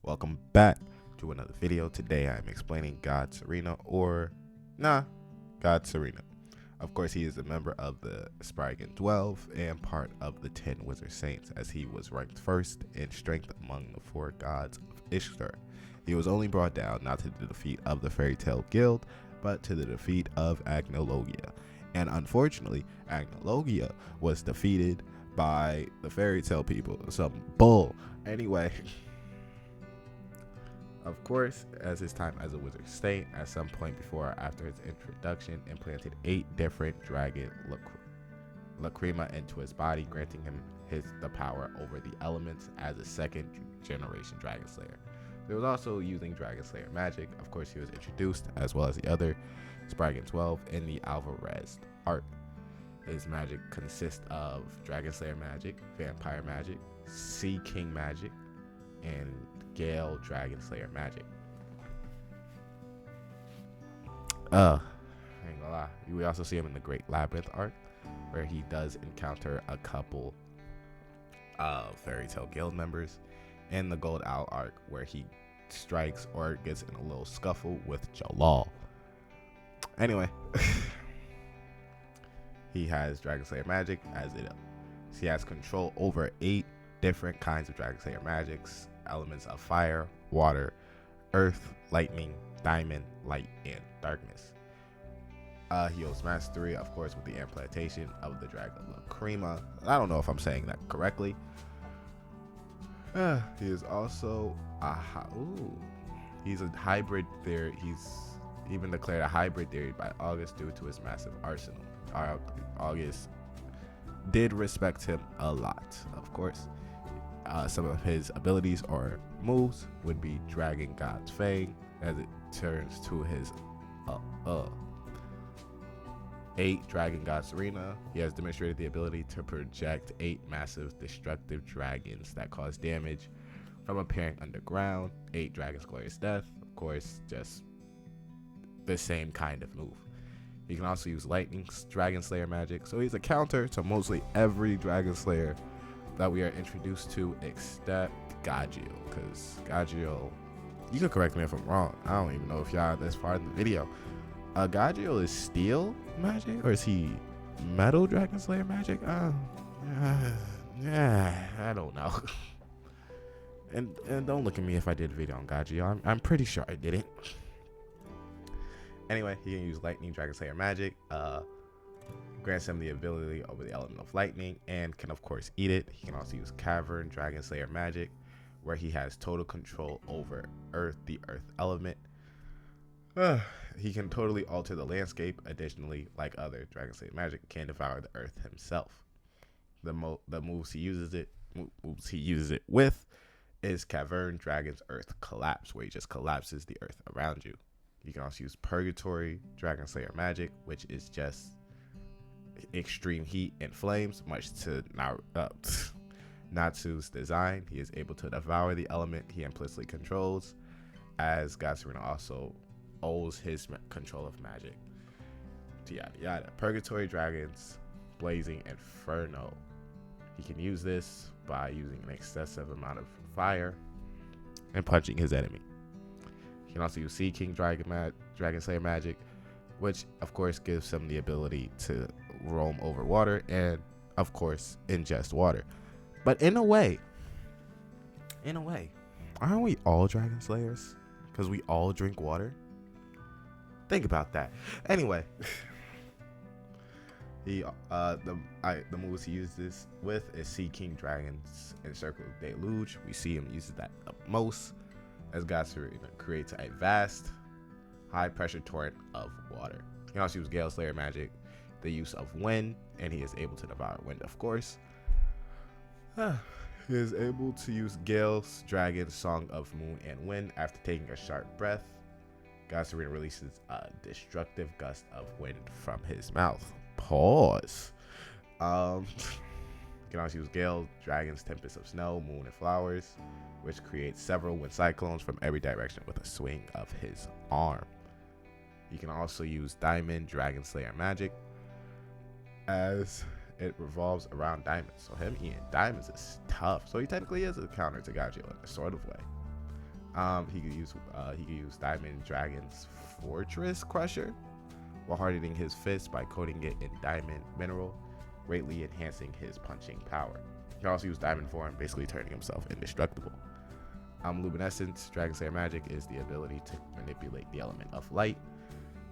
Welcome back to another video. Today I'm explaining God Serena God Serena. Of course, he is a member of the Spriggan 12 and part of the 10 Wizard Saints, as he was ranked first in strength among the 4 gods of Ishtar. He was only brought down not to the defeat of the Fairy Tale Guild, but to the defeat of Agnologia. And unfortunately, Agnologia was defeated by the Fairy Tale people. Some bull. Anyway. Of course, as his time as a wizard saint, at some point before or after his introduction, implanted 8 different dragon lacrima into his body, granting him the power over the elements as a second generation dragon slayer. He was also using dragon slayer magic. Of course, he was introduced, as well as the other Spriggan 12, in the Alvarez art. His magic consists of dragon slayer magic, vampire magic, sea king magic, and Gale Dragon Slayer magic. I ain't gonna lie. We also see him in the Great Labyrinth arc, where he does encounter a couple of Fairy Tale Guild members, and the Gold Owl arc, where he strikes or gets in a little scuffle with Jalal. Anyway, he has Dragon Slayer magic, he has control over 8 different kinds of Dragon Slayer magics, elements of fire, water, earth, lightning, diamond, light, and darkness. He holds mastery, of course, with the implantation of the dragon lacrima. I don't know if I'm saying that correctly. He is also he's a hybrid theory. He's even declared a hybrid theory by August due to his massive arsenal. August did respect him a lot, of course. Some of his abilities or moves would be Dragon God's Fang, as it turns to his 8 Dragon God Serena. He has demonstrated the ability to project 8 massive destructive dragons that cause damage from appearing underground. 8 Dragon's Glorious Death, of course, just the same kind of move. He can also use Lightning Dragon Slayer magic, so he's a counter to mostly every Dragon Slayer that we are introduced to, except Gajiel, because Gajiel, you can correct me if I'm wrong, I don't even know if y'all are this far in the video. Gajiel is steel magic, or is he metal Dragon Slayer magic? Yeah, I don't know. and don't look at me if I did a video on Gajiel. I'm pretty sure I didn't. Anyway, he can use Lightning Dragon Slayer magic, grants him the ability over the element of lightning, and can of course eat it. He can also use Cavern Dragon Slayer magic, where he has total control over earth, the earth element. He can totally alter the landscape. Additionally, like other Dragon Slayer magic, can devour the earth himself. The moves he uses it with is Cavern Dragon's Earth Collapse, where he just collapses the earth around you. You can also use Purgatory Dragon Slayer magic, which is just extreme heat and flames, much to Natsu's design. He is able to devour the element he implicitly controls, as God Serena also owes his control of magic. Yada yada. Purgatory Dragon's Blazing Inferno. He can use this by using an excessive amount of fire and punching his enemy. He can also use Sea King Dragon Slayer magic, which of course gives him the ability to roam over water and of course ingest water. But in a way, aren't we all Dragon Slayers? Because we all drink water? Think about that. Anyway, the moves he uses this with is Sea King Dragon's Encircled Deluge. We see him use that the most, as God Serena creates a vast high pressure torrent of water. He can also use Gale Slayer magic, the use of wind, and he is able to devour wind, of course. He is able to use Gale's Dragon Song of Moon and Wind after taking a sharp breath. God Serena releases a destructive gust of wind from his mouth. Pause. You can also use Gale Dragon's Tempest of Snow, Moon, and Flowers, which creates several wind cyclones from every direction with a swing of his arm. You can also use Diamond Dragon Slayer magic, as it revolves around diamonds. So him eating diamonds is tough. So he technically is a counter to Gajiel in a sort of way. He could use Diamond Dragon's Fortress Crusher while hardening his fist by coating it in diamond mineral, greatly enhancing his punching power. He can also use Diamond Form, basically turning himself indestructible. Luminescence Dragon Slayer magic is the ability to manipulate the element of light.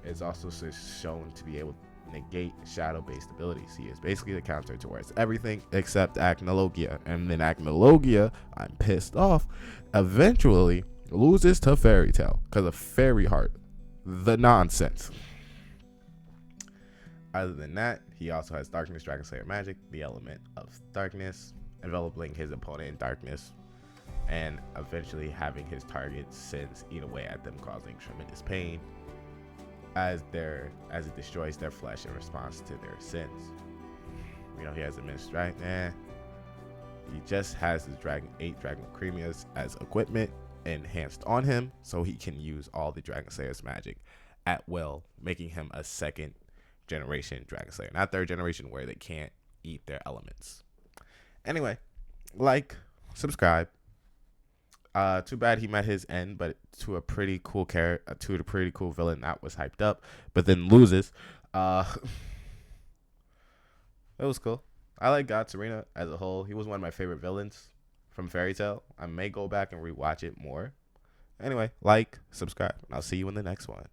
It's also shown to be able to negate shadow-based abilities. He is basically the counter towards everything except Acnologia. And then Acnologia, I'm pissed off, eventually loses to Fairy Tail because of Fairy Heart. The nonsense. Other than that, he also has Darkness Dragon Slayer magic, the element of darkness, enveloping his opponent in darkness, and eventually having his target's sins eat away at them, causing tremendous pain as it destroys their flesh in response to their sins. He has a Mist Dragon. He just has his 8 Dragon Cremias as equipment enhanced on him, so he can use all the Dragon Slayer's magic at will, making him a second generation Dragon Slayer, not third generation where they can't eat their elements. Anyway, subscribe. Too bad he met his end, but to a pretty cool villain that was hyped up, but then loses. It was cool. I like God Serena as a whole. He was one of my favorite villains from Fairy Tail. I may go back and rewatch it more. Anyway, subscribe, and I'll see you in the next one.